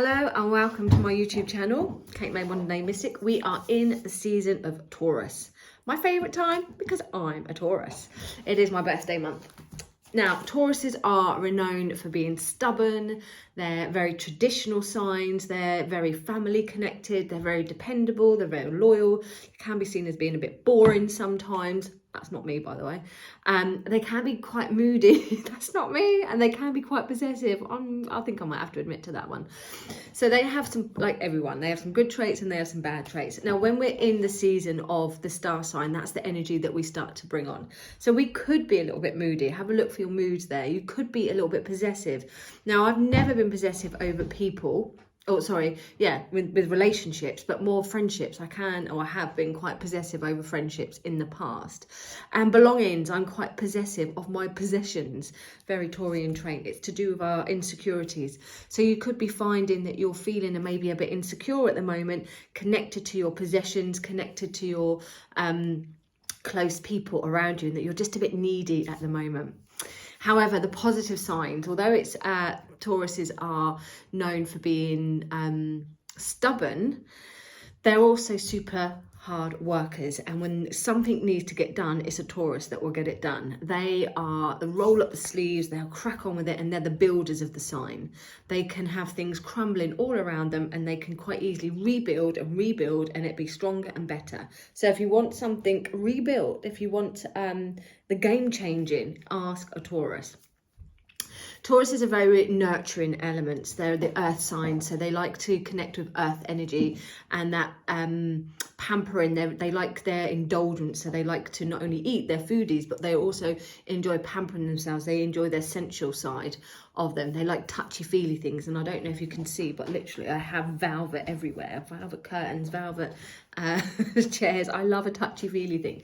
Hello and welcome to my YouTube channel, Kate May One Day Mystic. We are in the season of Taurus. My favourite time because I'm a Taurus. It is my birthday month. Now, Tauruses are renowned for being stubborn. They're very traditional signs. They're very family connected. They're very dependable. They're very loyal. They can be seen as being a bit boring sometimes. That's not me, by the way. They can be quite moody. That's not me. And they can be quite possessive. I think I might have to admit to that one. So they have some, like everyone, they have some good traits and they have some bad traits. Now, when we're in the season of the star sign, that's the energy that we start to bring on. So we could be a little bit moody. Have a look for your moods there. You could be a little bit possessive. Now, I've never been possessive over people. Oh, sorry, yeah, with relationships, but more friendships. I have been quite possessive over friendships in the past. And belongings, I'm quite possessive of my possessions. Very Taurian trait. It's to do with our insecurities. So you could be finding that you're feeling maybe a bit insecure at the moment, connected to your possessions, connected to your close people around you, and that you're just a bit needy at the moment. However, the positive signs, although it's Tauruses are known for being stubborn, they're also super hard workers. And when something needs to get done, it's a Taurus that will get it done. They roll up the sleeves, they'll crack on with it, and they're the builders of the sign. They can have things crumbling all around them, and they can quite easily rebuild, and it be stronger and better. So if you want something rebuilt, if you want the game changing, ask a Taurus. Tauruses are very nurturing elements. They're the earth sign, so they like to connect with earth energy and that pampering. They like their indulgence, so they like to not only eat, they're foodies, but they also enjoy pampering themselves. They enjoy their sensual side of them. They like touchy-feely things, and I don't know if you can see, but literally I have velvet everywhere. Velvet curtains, velvet chairs. I love a touchy-feely thing.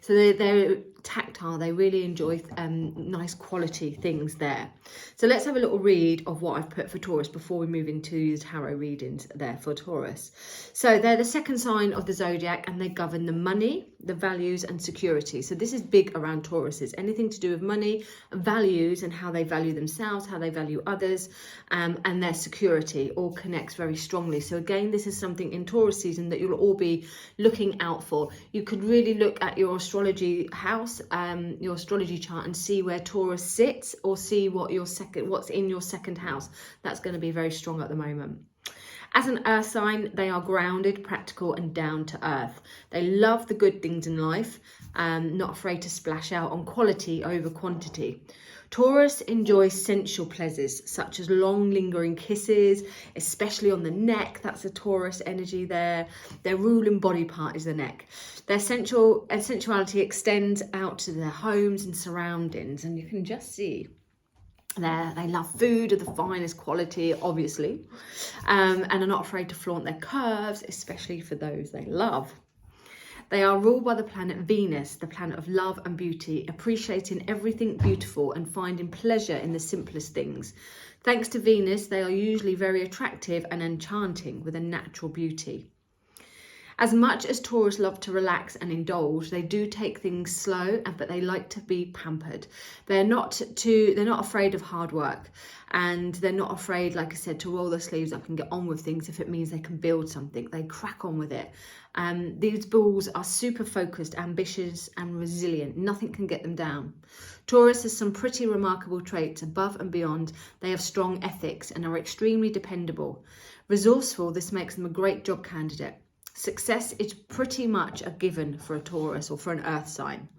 So they're tactile. They really enjoy nice quality things there. So let's have a little read of what I've put for Taurus before we move into the tarot readings there for Taurus. So they're the second sign of the zodiac, and they govern the money, the values and security. So this is big around Tauruses. Anything to do with money, values, and how they value themselves, how they value others, and their security all connects very strongly. So again, this is something in Taurus season that you'll all be looking out for. You could really look at your astrology house, your astrology chart, and see where Taurus sits, or see what's in your second house. That's going to be very strong at the moment. As an earth sign, they are grounded, practical and down to earth. They love the good things in life, not afraid to splash out on quality over quantity. Taurus enjoys sensual pleasures such as long lingering kisses, especially on the neck. That's a Taurus energy there. Their ruling body part is the neck. Their sensuality extends out to their homes and surroundings, and you can just see there, they love food of the finest quality, obviously, and are not afraid to flaunt their curves, especially for those they love. They are ruled by the planet Venus, the planet of love and beauty, appreciating everything beautiful and finding pleasure in the simplest things. Thanks to Venus, they are usually very attractive and enchanting with a natural beauty. As much as Taurus love to relax and indulge, they do take things slow, but they like to be pampered. They're not afraid of hard work, and they're not afraid, like I said, to roll their sleeves up and get on with things if it means they can build something. They crack on with it. These bulls are super focused, ambitious and resilient. Nothing can get them down. Taurus has some pretty remarkable traits above and beyond. They have strong ethics and are extremely dependable. Resourceful, this makes them a great job candidate. Success is pretty much a given for a Taurus or for an earth sign.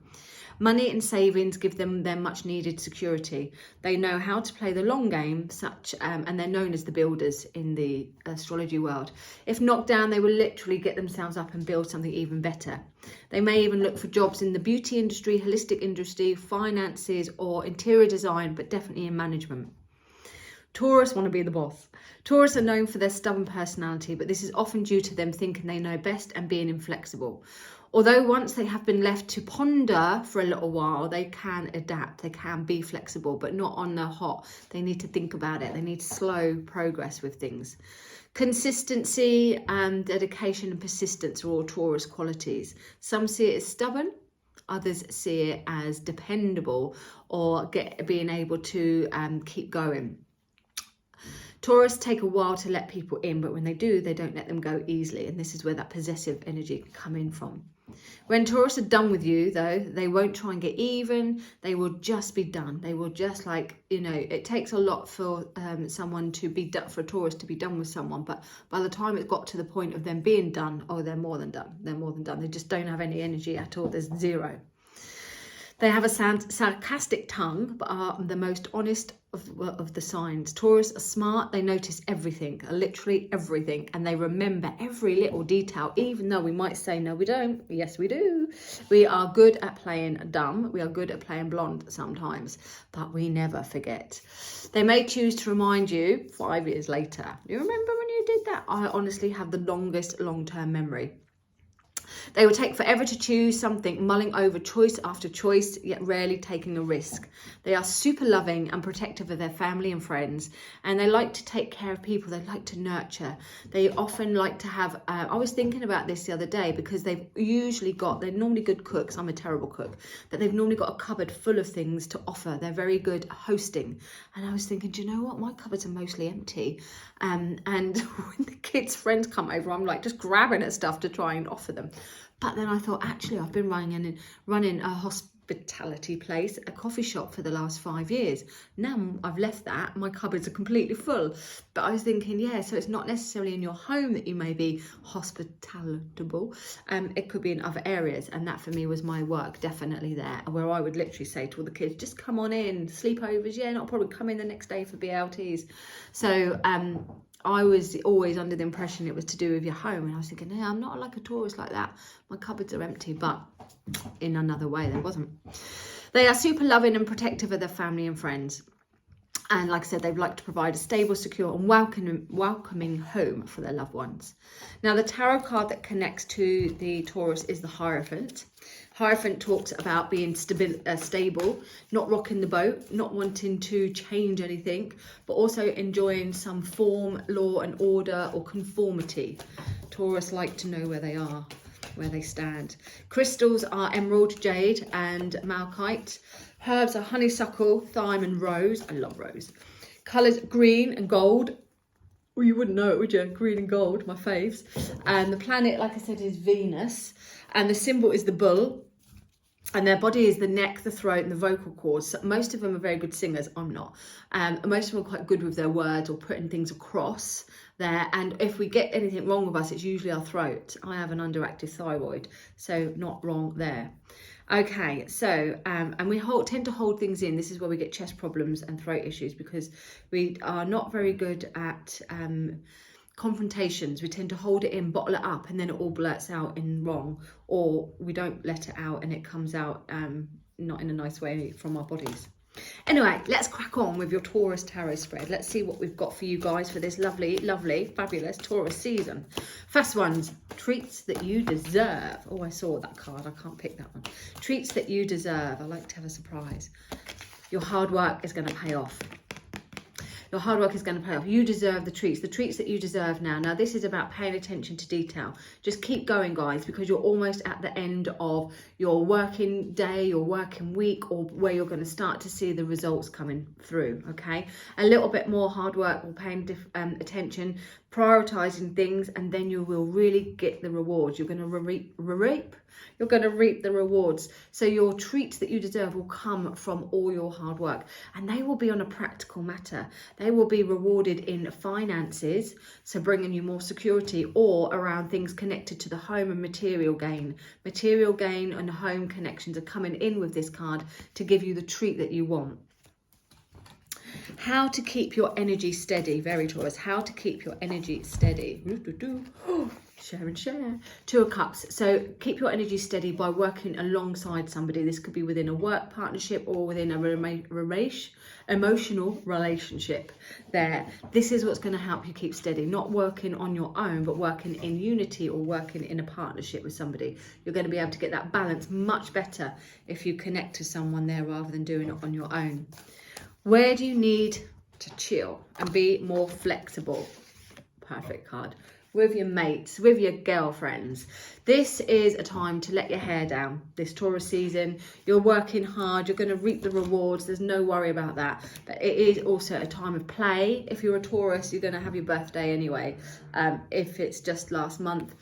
Money and savings give them their much needed security. They know how to play the long game, and they're known as the builders in the astrology world. If knocked down, they will literally get themselves up and build something even better. They may even look for jobs in the beauty industry, holistic industry, finances or interior design, but definitely in management. Taurus want to be the boss. Taurus are known for their stubborn personality, but this is often due to them thinking they know best and being inflexible. Although once they have been left to ponder for a little while, they can adapt, they can be flexible, but not on the hot. They need to think about it. They need slow progress with things. Consistency, dedication and persistence are all Taurus qualities. Some see it as stubborn, others see it as dependable or being able to keep going. Taurus take a while to let people in, but when they do, they don't let them go easily. And this is where that possessive energy can come in from. When Taurus are done with you, though, they won't try and get even. They will just be done. They will just, like, you know, it takes a lot for someone to be done, for a Taurus to be done with someone. But by the time it got to the point of them being done, oh, they're more than done. They're more than done. They just don't have any energy at all. There's zero. They have a sarcastic tongue, but are the most honest of the signs. Taurus are smart. They notice everything, literally everything, and they remember every little detail, even though we might say, no, we don't. Yes, we do. We are good at playing dumb. We are good at playing blonde sometimes, but we never forget. They may choose to remind you 5 years later. You remember when you did that? I honestly have the longest long-term memory. They will take forever to choose something, mulling over choice after choice, yet rarely taking a risk. They are super loving and protective of their family and friends, and they like to take care of people. They like to nurture. They often like to have, I was thinking about this the other day, because they're normally good cooks. I'm a terrible cook, but they've normally got a cupboard full of things to offer. They're very good at hosting. And I was thinking, do you know what? My cupboards are mostly empty. And when the kids' friends come over, I'm like just grabbing at stuff to try and offer them. But then I thought, actually, I've been running a hospitality place, a coffee shop for the last 5 years. Now I've left that, my cupboards are completely full. But I was thinking, yeah, so it's not necessarily in your home that you may be hospitable. It could be in other areas. And that for me was my work, definitely there, where I would literally say to all the kids, just come on in, sleepovers, yeah, not a problem, come in the next day for BLTs. So I was always under the impression it was to do with your home, and I was thinking, yeah, I'm not like a Taurus like that. My cupboards are empty, but in another way, there wasn't. They are super loving and protective of their family and friends. And like I said, they'd like to provide a stable, secure and welcoming home for their loved ones. Now, the tarot card that connects to the Taurus is the Hierophant. Hierophant talks about being stable, not rocking the boat, not wanting to change anything, but also enjoying some form, law and order or conformity. Taurus like to know where they are, where they stand. Crystals are emerald, jade and malachite. Herbs are honeysuckle, thyme and rose. I love rose. Colours green and gold. Well, you wouldn't know it, would you? Green and gold, my faves. And the planet, like I said, is Venus. And the symbol is the bull. And their body is the neck, the throat and the vocal cords. So most of them are very good singers. I'm not. Most of them are quite good with their words or putting things across there. And if we get anything wrong with us, it's usually our throat. I have an underactive thyroid, so not wrong there. Okay, so, and we tend to hold things in. This is where we get chest problems and throat issues, because we are not very good at confrontations. We tend to hold it in, bottle it up, and then it all blurts out in wrong, or we don't let it out and it comes out not in a nice way from our bodies. Anyway, let's crack on with your Taurus tarot spread. Let's see what we've got for you guys for this lovely, lovely, fabulous Taurus season. First one's treats that you deserve. Oh, I saw that card. I can't pick that one. Treats that you deserve. I like to have a surprise. Your hard work is going to pay off. Your hard work is going to pay off. You deserve the treats that you deserve now. Now, this is about paying attention to detail. Just keep going, guys, because you're almost at the end of your working day, your working week, or where you're going to start to see the results coming through, okay? A little bit more hard work will pay attention, prioritizing things, and then you will really get the rewards. You're going to reap the rewards. So your treats that you deserve will come from all your hard work, and they will be on a practical matter. They will be rewarded in finances, so bringing you more security, or around things connected to the home and material gain. Material gain and home connections are coming in with this card to give you the treat that you want. How to keep your energy steady. Very Taurus. How to keep your energy steady. Share and share. 2 of Cups. So keep your energy steady by working alongside somebody. This could be within a work partnership or within a emotional relationship there. This is what's going to help you keep steady. Not working on your own, but working in unity or working in a partnership with somebody. You're going to be able to get that balance much better if you connect to someone there rather than doing it on your own. Where do you need to chill and be more flexible? Perfect card. with your mates, with your girlfriends. This is a time to let your hair down. This Taurus season, you're working hard, you're going to reap the rewards, there's no worry about that. But it is also a time of play. If you're a Taurus, you're going to have your birthday anyway, if it's just last month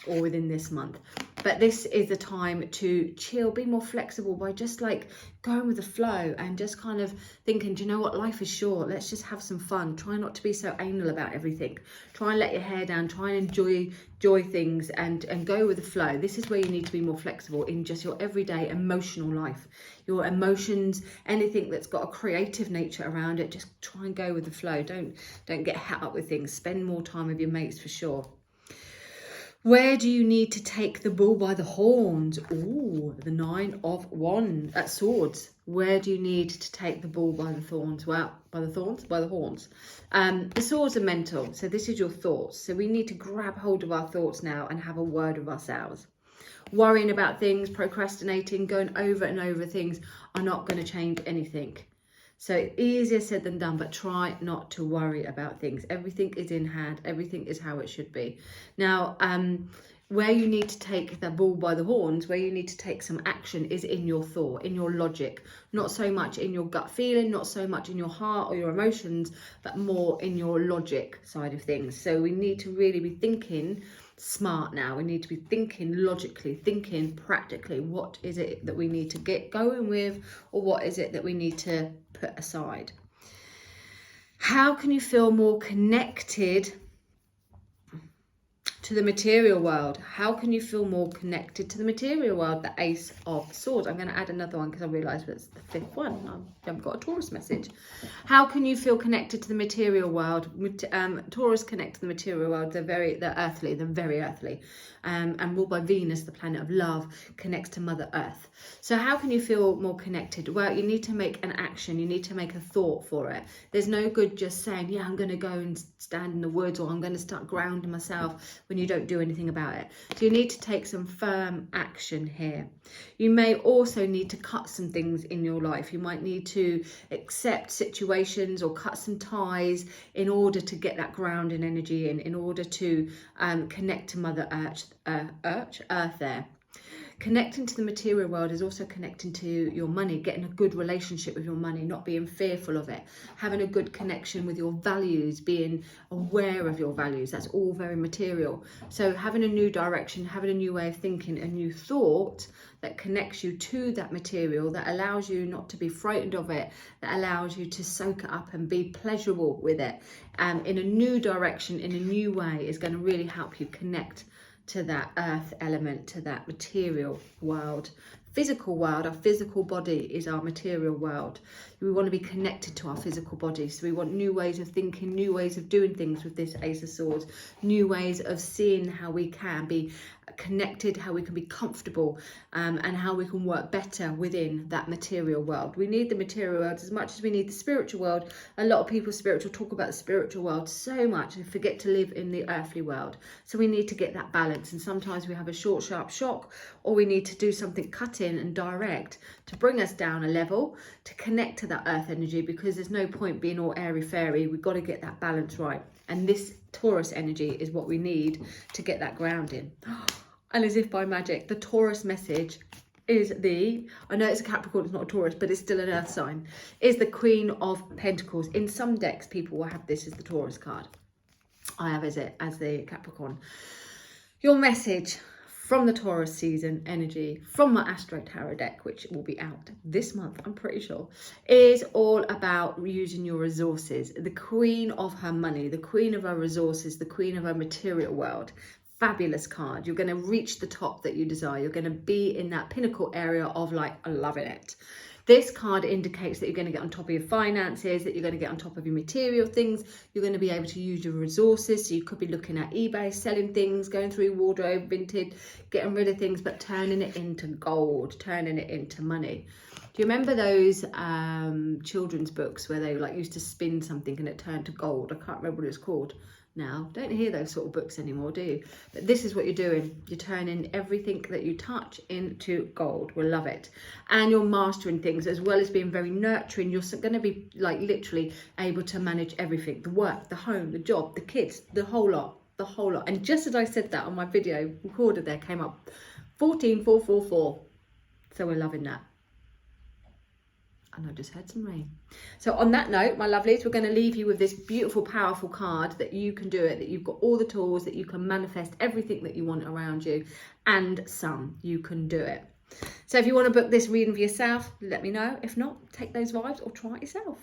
or within this month. But this is the time to chill, be more flexible by just like going with the flow and just kind of thinking, do you know what, life is short, let's just have some fun. Try not to be so anal about everything. Try and let your hair down, try and enjoy things and go with the flow. This is where you need to be more flexible in just your everyday emotional life. Your emotions, anything that's got a creative nature around it, just try and go with the flow. Don't get het up with things. Spend more time with your mates for sure. Where do you need to take the bull by the horns? Ooh, the 9 of Swords. Where do you need to take the bull by the thorns? Well, by the horns. The swords are mental, so this is your thoughts. So we need to grab hold of our thoughts now and have a word with ourselves. Worrying about things, procrastinating, going over and over things are not going to change anything. So easier said than done, but try not to worry about things. Everything is in hand. Everything is how it should be. Now, where you need to take the bull by the horns, where you need to take some action is in your thought, in your logic, not so much in your gut feeling, not so much in your heart or your emotions, but more in your logic side of things. So we need to really be thinking smart now. We need to be thinking logically, thinking practically. What is it that we need to get going with, or what is it that we need to put aside? How can you feel more connected to the material world? How can you feel more connected to the material world? The Ace of Swords. I'm going to add another one because I realised it's the 5th one. I haven't got a Taurus message. How can you feel connected to the material world? Taurus connect to the material world. They're very earthly. And ruled by Venus, the planet of love, connects to Mother Earth. So how can you feel more connected? Well, you need to make an action. You need to make a thought for it. There's no good just saying, yeah, I'm going to go and stand in the woods, or I'm going to start grounding myself, when you don't do anything about it. So you need to take some firm action here. You may also need to cut some things in your life. You might need to accept situations or cut some ties in order to get that grounding energy in order to connect to Mother Earth there. Connecting to the material world is also connecting to your money, getting a good relationship with your money, not being fearful of it, having a good connection with your values, being aware of your values. That's all very material. So having a new direction, having a new way of thinking, a new thought that connects you to that material, that allows you not to be frightened of it, that allows you to soak it up and be pleasurable with it, in a new direction, in a new way, is going to really help you connect to that earth element, to that material world. Physical world, our physical body is our material world. We want to be connected to our physical body. So we want new ways of thinking, new ways of doing things with this Ace of Swords, new ways of seeing how we can be connected, how we can be comfortable, and how we can work better within that material world. We need the material world as much as we need the spiritual world. A lot of people talk about the spiritual world so much and forget to live in the earthly world. So we need to get that balance, and sometimes we have a short, sharp shock, or we need to do something cutting and direct to bring us down a level, to connect to that earth energy, because there's no point being all airy-fairy. We've got to get that balance right. And this Taurus energy is what we need to get that grounding. And as if by magic, the Taurus message is I know it's a Capricorn, it's not a Taurus, but it's still an earth sign, is the Queen of Pentacles. In some decks, people will have this as the Taurus card. I have it as the Capricorn. Your message from the Taurus season energy, from my Astro Tarot deck, which will be out this month, I'm pretty sure, is all about using your resources. The queen of her money, the queen of her resources, the queen of her material world. Fabulous card. You're going to reach the top that you desire. You're going to be in that pinnacle area of like loving it. This card indicates that you're going to get on top of your finances, that you're going to get on top of your material things. You're going to be able to use your resources. So you could be looking at eBay, selling things, going through wardrobe, vintage, getting rid of things, but turning it into gold, turning it into money. Do you remember those children's books where they like used to spin something and it turned to gold? I can't remember what it's called now. Don't hear those sort of books anymore, do you? But this is what you're doing. You're turning everything that you touch into gold. We'll love it. And you're mastering things, as well as being very nurturing. You're going to be like literally able to manage everything: the work, the home, the job, the kids, the whole lot. the whole lot. And just as I said that on my video recorded there, came up 14,444. So we're loving that. And I just heard some rain. So on that note, my lovelies, we're going to leave you with this beautiful, powerful card that you can do it, that you've got all the tools, that you can manifest everything that you want around you, and some. You can do it. So if you want to book this reading for yourself, let me know. If not, take those vibes or try it yourself.